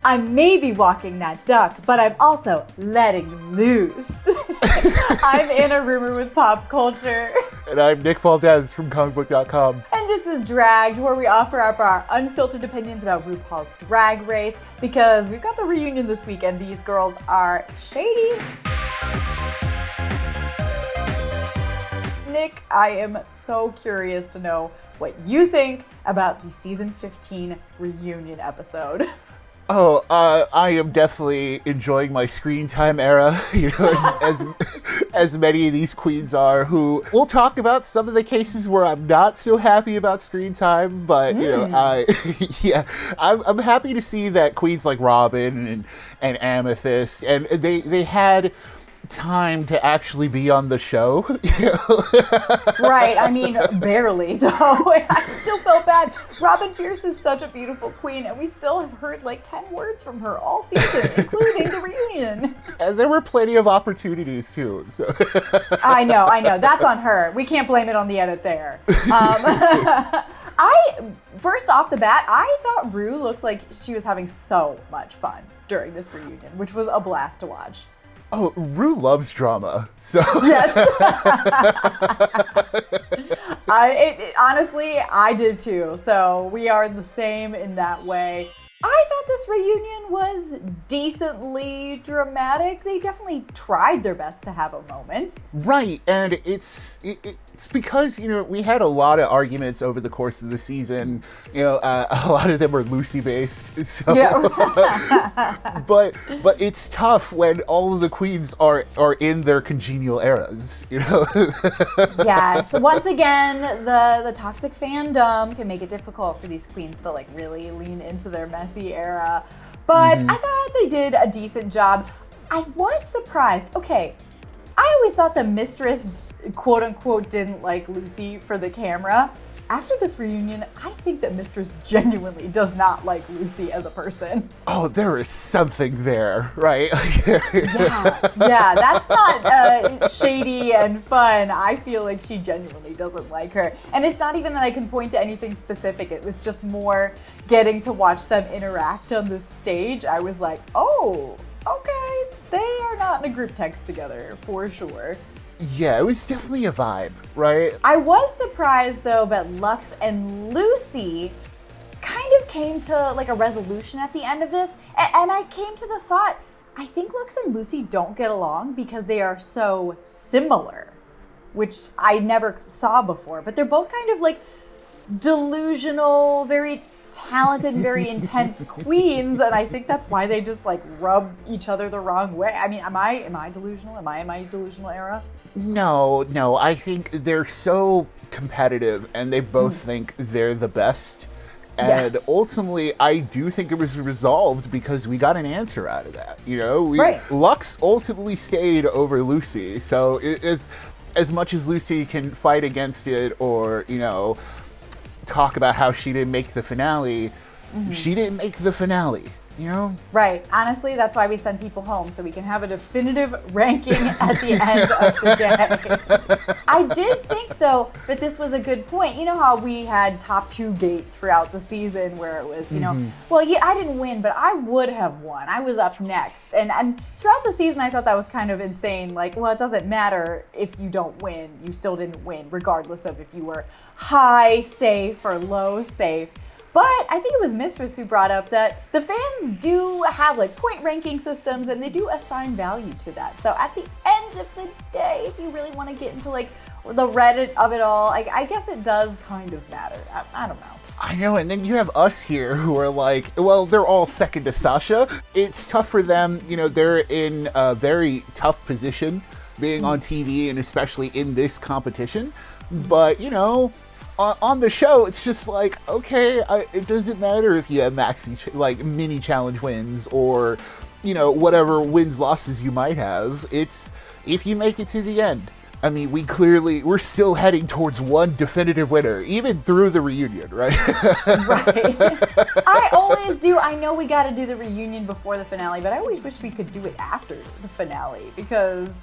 I may be walking that duck, but I'm also letting loose. I'm Anna Rumor with PopCulture. And I'm Nick Valdez from comicbook.com. And this is Dragged, where we offer up our unfiltered opinions about RuPaul's Drag Race, because we've got the reunion this week and these girls are shady. Nick, I am so curious to know what you think about the season 15 reunion episode. Oh, I am definitely enjoying my screen time era, as many of these queens are, who we'll talk about some of the cases where I'm not so happy about screen time, but, I'm happy to see that queens like Robin and Amethyst, and they had time to actually be on the show. Right, I mean, barely, though. I still felt bad. Robin Fierce is such a beautiful queen, and we still have heard like 10 words from her all season, including the reunion. And there were plenty of opportunities, too. So. I know. That's on her. We can't blame it on the edit there. First off the bat, I thought Ru looked like she was having so much fun during this reunion, which was a blast to watch. Oh, Ru loves drama, so. Yes. Honestly, I did too. So we are the same in that way. I thought this reunion was decently dramatic. They definitely tried their best to have a moment. Right, and it's because, we had a lot of arguments over the course of the season. A lot of them were Lucy-based. So. Yeah. but it's tough when all of the queens are in their congenial eras, Yes, once again, the toxic fandom can make it difficult for these queens to really lean into their messy era. But I thought they did a decent job. I was surprised. Okay, I always thought the mistress, quote unquote, didn't like Lucy for the camera. After this reunion, I think that Mistress genuinely does not like Lucy as a person. Oh, there is something there, right? Yeah, that's not shady and fun. I feel like she genuinely doesn't like her. And it's not even that I can point to anything specific. It was just more getting to watch them interact on this stage. I was like, oh, okay, they are not in a group text together, for sure. Yeah, it was definitely a vibe, right? I was surprised, though, that Lux and Lucy kind of came to a resolution at the end of this. And I came to the thought, I think Lux and Lucy don't get along because they are so similar, which I never saw before. But they're both kind of delusional, very talented and very intense queens, and I think that's why they just rub each other the wrong way. I mean, am I delusional? Am I in my delusional era? No, I think they're so competitive and they both think they're the best. And ultimately, I do think it was resolved because we got an answer out of that. Right. Lux ultimately stayed over Lucy. So as much as Lucy can fight against it or, talk about how she didn't make the finale, she didn't make the finale. Right. Honestly, that's why we send people home, so we can have a definitive ranking at the end of the day. I did think, though, that this was a good point. You know how we had top 2 gate throughout the season where it was, well, yeah, I didn't win, but I would have won. I was up next. And throughout the season, I thought that was kind of insane. Well, it doesn't matter if you don't win. You still didn't win, regardless of if you were high safe or low safe. But I think it was Mistress who brought up that the fans do have point ranking systems and they do assign value to that. So at the end of the day, if you really want to get into the Reddit of it all, I guess it does kind of matter. I don't know. I know, and then you have us here who are they're all second to Sasha. It's tough for them, they're in a very tough position being on TV and especially in this competition. But, on the show, it's just okay, it doesn't matter if you have mini challenge wins or, whatever wins, losses you might have. It's if you make it to the end. I mean, we're still heading towards one definitive winner, even through the reunion, right? Right. I always do. I know we got to do the reunion before the finale, but I always wish we could do it after the finale because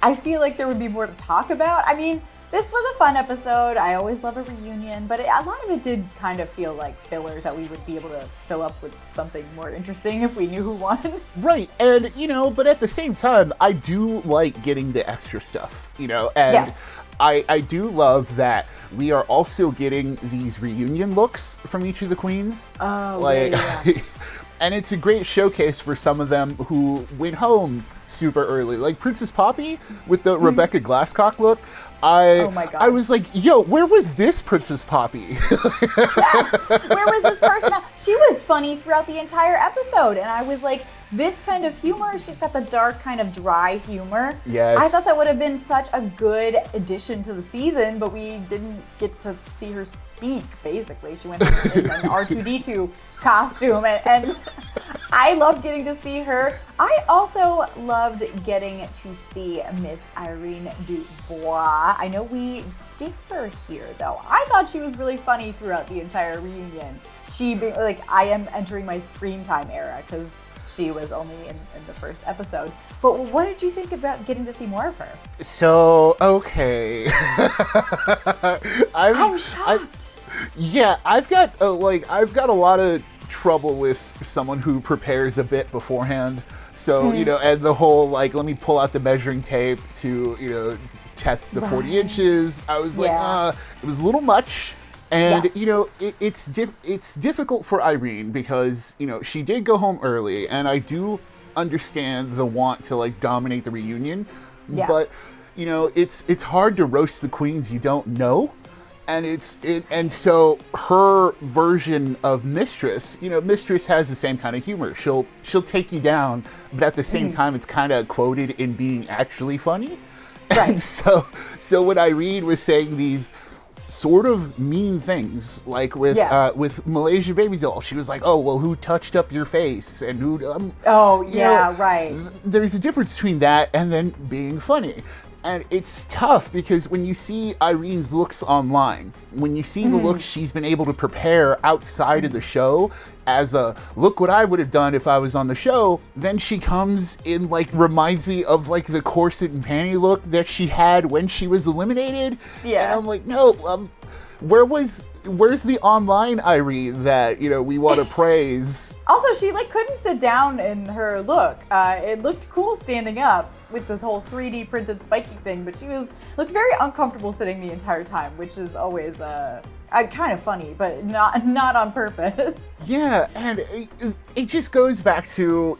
I feel like there would be more to talk about. I mean, this was a fun episode. I always love a reunion, but a lot of it did kind of feel like filler that we would be able to fill up with something more interesting if we knew who won. Right, and, but at the same time, I do like getting the extra stuff, and Yes. I do love that we are also getting these reunion looks from each of the queens. Oh, yeah. And it's a great showcase for some of them who went home super early. Like Princess Poppy with the Rebecca Glasscock look. Oh my God. I was like, yo, where was this Princess Poppy? Yes. Where was this person? She was funny throughout the entire episode. And I was like, this kind of humor, she's got the dark kind of dry humor. Yes. I thought that would have been such a good addition to the season, but we didn't get to see her speak, basically. She went in an R2-D2 costume, and I loved getting to see her. I also loved getting to see Miss Irene Dubois. I know we differ here, though. I thought she was really funny throughout the entire reunion. I am entering my screen time era, because she was only in the first episode. But what did you think about getting to see more of her? So, okay. I'm shocked. I've got a lot of trouble with someone who prepares a bit beforehand. So, and the whole, let me pull out the measuring tape to, test the 40 inches. I was like, it was a little much. And, it's difficult for Irene because, she did go home early, and I do understand the want to, dominate the reunion. Yeah. But, it's hard to roast the queens you don't know. And so her version of Mistress, Mistress has the same kind of humor. She'll take you down, but at the same time, it's kind of quoted in being actually funny. Right. And so when Irene was saying these sort of mean things, like with Malaysia Baby Doll, she was like, "Oh, well, who touched up your face?" And who? Right. There's a difference between that and then being funny. And it's tough because when you see Irene's looks online, when you see the looks she's been able to prepare outside of the show as a look what I would have done if I was on the show, then she comes in reminds me of the corset and panty look that she had when she was eliminated. Yeah. And I'm like, no, where's the online Irene that, we want to praise? Also, she couldn't sit down in her look. It looked cool standing up with the whole 3D printed spiky thing, but she looked very uncomfortable sitting the entire time, which is always kind of funny, but not on purpose. Yeah, and it just goes back to,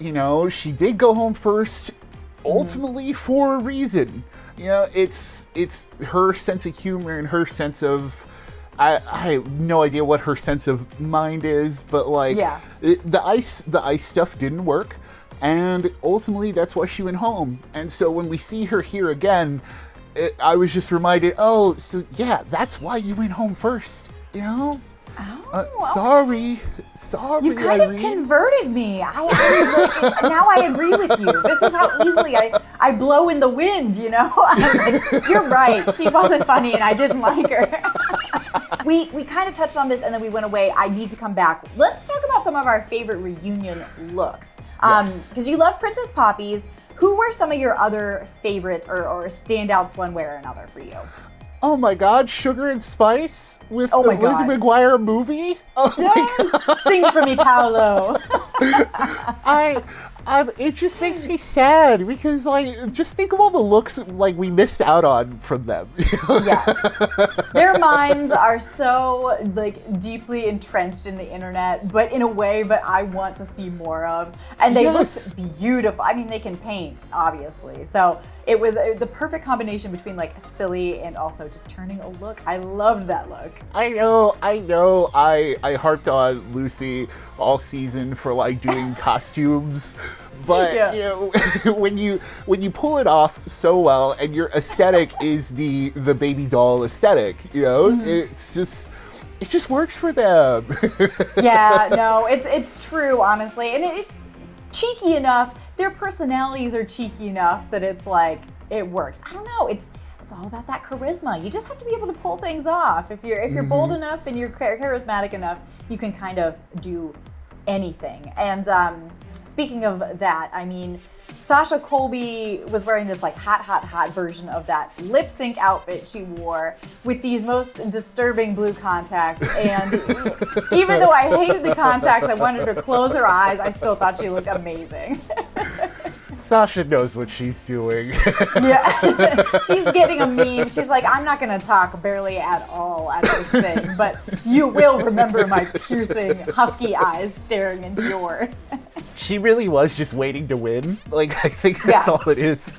she did go home first, ultimately for a reason. It's her sense of humor and her sense of, I have no idea what her sense of mind is, but the ice stuff didn't work, and ultimately that's why she went home. And so when we see her here again, I was just reminded, that's why you went home first, Sorry. You kind of converted me. Now I agree with you. This is how easily I blow in the wind, I'm like, you're right. She wasn't funny and I didn't like her. We kind of touched on this and then we went away. I need to come back. Let's talk about some of our favorite reunion looks. Because you love Princess Poppy's. Who were some of your other favorites or standouts one way or another for you? Oh my God, Sugar and Spice with the Lizzie God. McGuire movie? Oh yes! my God. Sing for me, Paolo. It just makes me sad because, just think of all the looks, we missed out on from them. Yes. Their minds are so, deeply entrenched in the internet, but in a way that I want to see more of. And they look beautiful. I mean, they can paint, obviously. So it was the perfect combination between, silly and also just turning a look. I loved that look. I know. I harped on Lucy all season for, doing costumes. But when you pull it off so well, and your aesthetic is the baby doll aesthetic, it just works for them. Yeah, no, it's true, honestly, and it's cheeky enough. Their personalities are cheeky enough that it's it works. I don't know. It's all about that charisma. You just have to be able to pull things off. If you're bold enough and you're charismatic enough, you can kind of do anything. And speaking of that, I mean, Sasha Colby was wearing this like hot version of that lip sync outfit she wore with these most disturbing blue contacts. And even though I hated the contacts, I wanted her to close her eyes, I still thought she looked amazing. Sasha knows what she's doing. Yeah, she's getting a meme. She's like, I'm not going to talk barely at all at this thing, but you will remember my piercing husky eyes staring into yours. She really was just waiting to win. Like, I think that's all it is.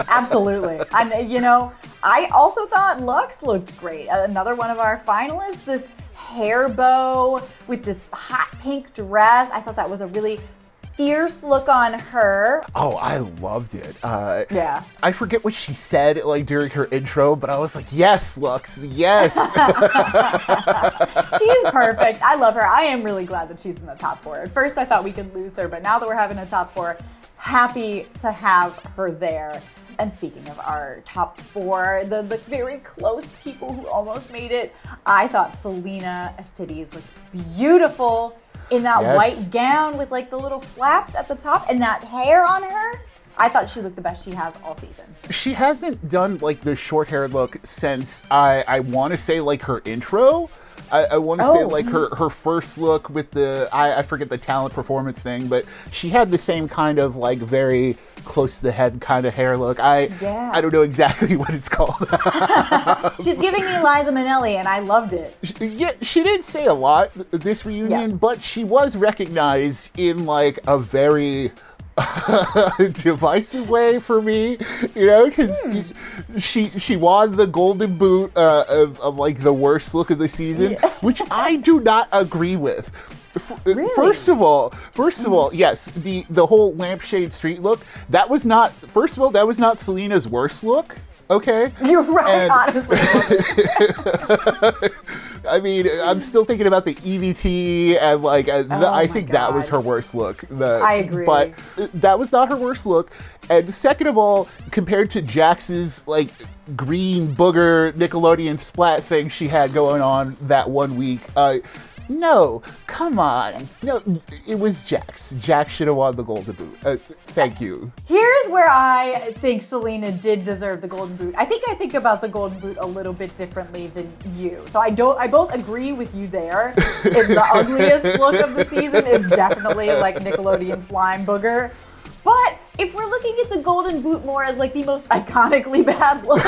Absolutely. And, you know, I also thought Luxx looked great. Another one of our finalists, this hair bow with this hot pink dress. I thought that was a really fierce look on her. Oh, I loved it. Yeah. I forget what she said like during her intro, but I was like, yes, Luxx, yes. She's perfect. I love her. I am really glad that she's in the top 4. At first I thought we could lose her, but now that we're having a top 4, happy to have her there. And speaking of our top 4, the very close people who almost made it, I thought Selena Estides looked beautiful in that white gown with like the little flaps at the top and that hair on her. I thought she looked the best she has all season. She hasn't done like the short hair look since I want to say like her intro. I want to say like her first look with the, I forget the talent performance thing, but she had the same kind of like very close to the head kind of hair look. I don't know exactly what it's called. She's giving me Liza Minnelli and I loved it. Yeah, she didn't say a lot this reunion, but she was recognized in like a very divisive way for me, you know, because she won the golden boot of like the worst look of the season, which I do not agree with. Really? First of all, yes, the whole lampshade street look, that was not Selena's worst look. Okay, you're right. Honestly, I mean, I'm still thinking about the EVT and like I think that was her worst look. I agree, but that was not her worst look. And second of all, compared to Jax's like green booger Nickelodeon splat thing she had going on that one week, no, come on. No, it was Jax. Jax should have won the golden boot. Thank you. Here's where I think Selena did deserve the golden boot. I think about the golden boot a little bit differently than you. So I both agree with you there. The ugliest look of the season is definitely like Nickelodeon slime booger. But if we're looking at the golden boot more as like the most iconically bad look,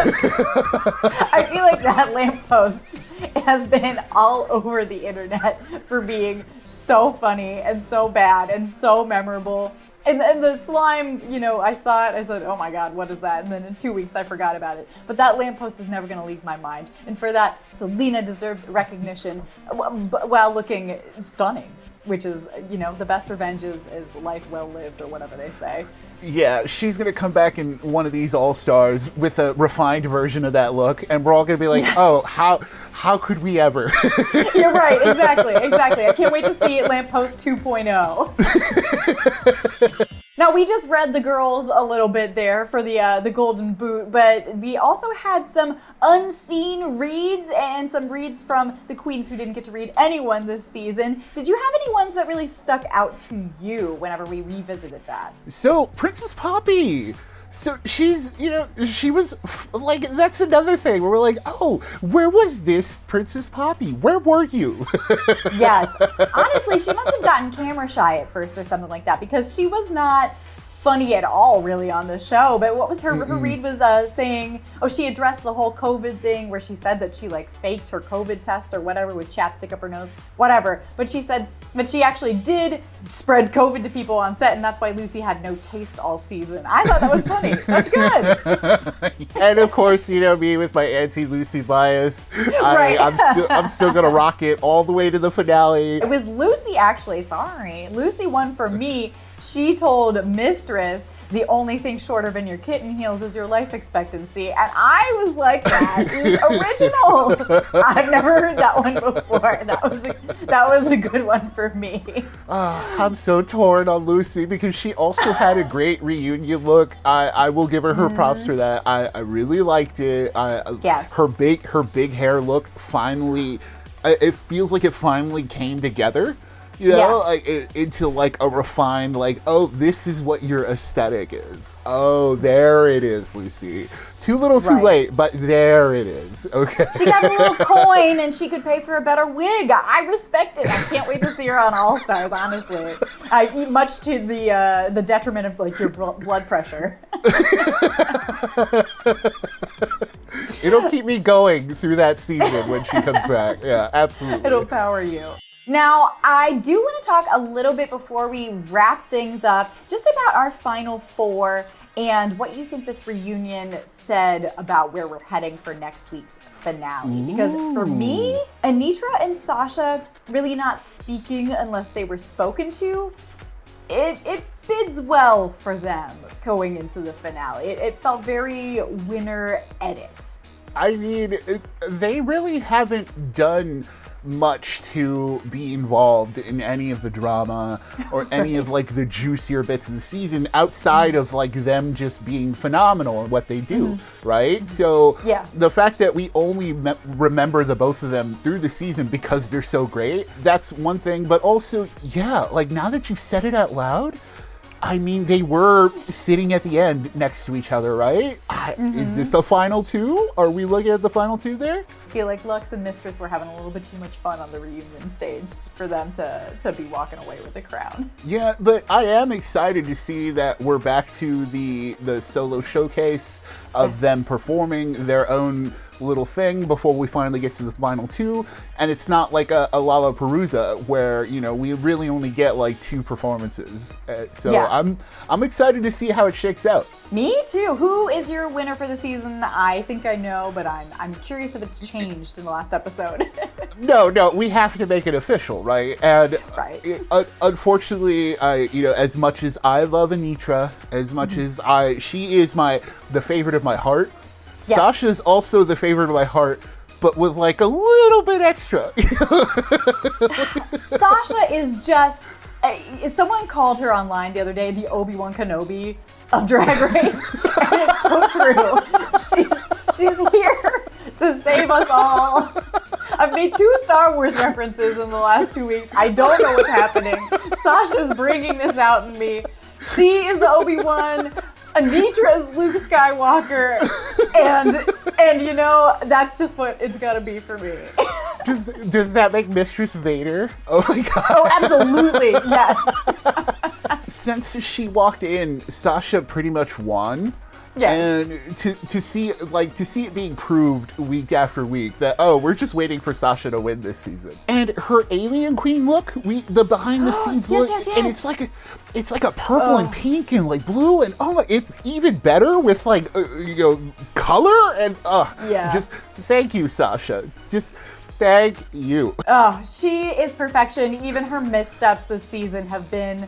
I feel like that lamppost has been all over the internet for being so funny and so bad and so memorable. And the slime, you know, I saw it, I said, oh my God, what is that? And then in 2 weeks, I forgot about it. But that lamppost is never gonna leave my mind. And for that, Selena deserves recognition while looking stunning. Which is, you know, the best revenge is life well lived, or whatever they say. Yeah, she's going to come back in one of these All-Stars with a refined version of that look, and we're all going to be like, oh, how could we ever? You're right, exactly. I can't wait to see Lamppost 2.0. Now, we just read the girls a little bit there for the golden boot, but we also had some unseen reads and some reads from the queens who didn't get to read anyone this season. Did you have any ones that really stuck out to you whenever we revisited that? So, Princess Poppy. So she's, you know, she was like, that's another thing where we're like, oh, where was this Princess Poppy? Where were you? Yes. Honestly, she must have gotten camera shy at first or something like that, because she was not funny at all really on the show. But what was her read was saying, she addressed the whole COVID thing where she said that she like faked her COVID test or whatever with chapstick up her nose, whatever. But she said that she actually did spread COVID to people on set, and that's why Lucy had no taste all season. I thought that was funny. That's good. And of course, you know me with my anti-Lucy bias. Right. I'm still gonna rock it all the way to the finale. It was Lucy actually, sorry. Lucy won for me. She told Mistress, the only thing shorter than your kitten heels is your life expectancy. And I was like, that is original. I've never heard that one before. That was a good one for me. I'm so torn on Lucy because she also had a great reunion look. I will give her props for that. I really liked it. Yes. Her big hair look finally, it feels like it finally came together. You know, Yeah. like into like a refined, like, oh, this is what your aesthetic is. Oh, there it is, Lucy. Too little, too Right. late, but there it is. Okay. She got a little coin and she could pay for a better wig. I respect it. I can't wait to see her on All Stars, honestly. Much to the detriment of like your blood pressure. It'll keep me going through that season when she comes back. Yeah, absolutely. It'll power you. Now, I do want to talk a little bit before we wrap things up, just about our final four and what you think this reunion said about where we're heading for next week's finale. Because for me, Anetra and Sasha really not speaking unless they were spoken to, it bids well for them going into the finale. It felt very winner edit. I mean, they really haven't done much to be involved in any of the drama or any of like the juicier bits of the season outside of like them just being phenomenal in what they do, right? So Yeah. the fact that we only remember the both of them through the season because they're so great, that's one thing. But also, yeah, like now that you've said it out loud, I mean, they were sitting at the end next to each other, right? Is this a final two? Are we looking at the final two there? I feel like Lux and Mistress were having a little bit too much fun on the reunion stage for them to be walking away with the crown. Yeah, but I am excited to see that we're back to the solo showcase of them performing their own little thing before we finally get to the final two, and it's not like a Lollapalooza where, you know, we really only get like two performances. So Yeah. I'm excited to see how it shakes out. Me too. Who is your winner for the season? I think I know, but I'm curious if it's changed in the last episode. No, we have to make it official, right? And Right. Unfortunately, as much as I love Anetra, as much as she is the favorite of my heart. Yes. Sasha's also the favorite of my heart, but with like a little bit extra. Sasha is just. Someone called her online the other day the Obi-Wan Kenobi of Drag Race, and it's so true. She's here to save us all. I've made 2 Star Wars references in the last 2 weeks. I don't know what's happening. Sasha's bringing this out in me. She is the Obi-Wan. Anetra is Luke Skywalker, and you know, that's just what it's gotta be for me. Does that make Mistress Vader? Oh my god. Oh, absolutely, yes. Since she walked in, Sasha pretty much won. Yeah. And to see it being proved week after week that, oh, we're just waiting for Sasha to win this season. And her alien queen look, the behind the scenes Yes, look, yes, yes. and it's like a purple and pink and like blue, and it's even better with like color and Yeah. just thank you, Sasha. Just thank you. Oh, she is perfection. Even her missteps this season have been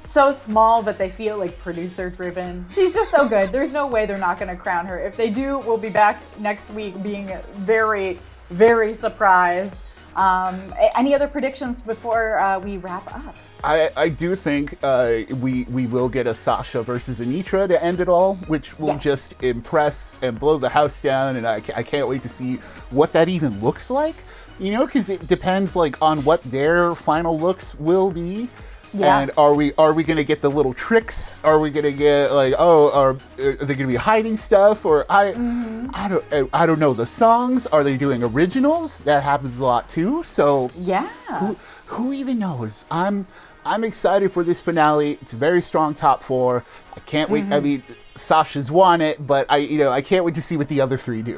so small that they feel like producer driven. She's just so good. There's no way they're not going to crown her. If they do, we'll be back next week being very, very surprised. Any other predictions before we wrap up? I do think we will get a Sasha versus Anetra to end it all, which will just impress and blow the house down, and I can't wait to see what that even looks like. You know, because it depends like on what their final looks will be. Yeah. And are we going to get the little tricks? Are we going to get like, are they going to be hiding stuff? Or I don't know. The songs, are they doing originals? That happens a lot too. So Yeah. who even knows? I'm excited for this finale. It's a very strong top 4. I can't wait. I mean, Sasha's won it, but I can't wait to see what the other 3 do.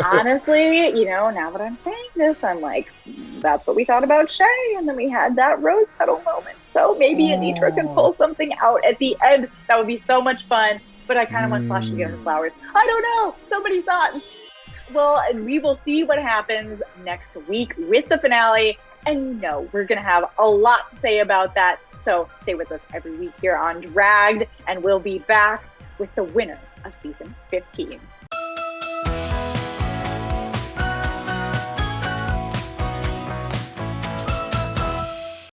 Honestly, now that I'm saying this, I'm like, that's what we thought about Shay, and then we had that rose petal moment. So maybe Anetra can pull something out at the end. That would be so much fun. But I kind of want Sasha to get her flowers. I don't know. So many thoughts. Well, we will see what happens next week with the finale. And we're going to have a lot to say about that. So stay with us every week here on Dragged, and we'll be back with the winner of season 15.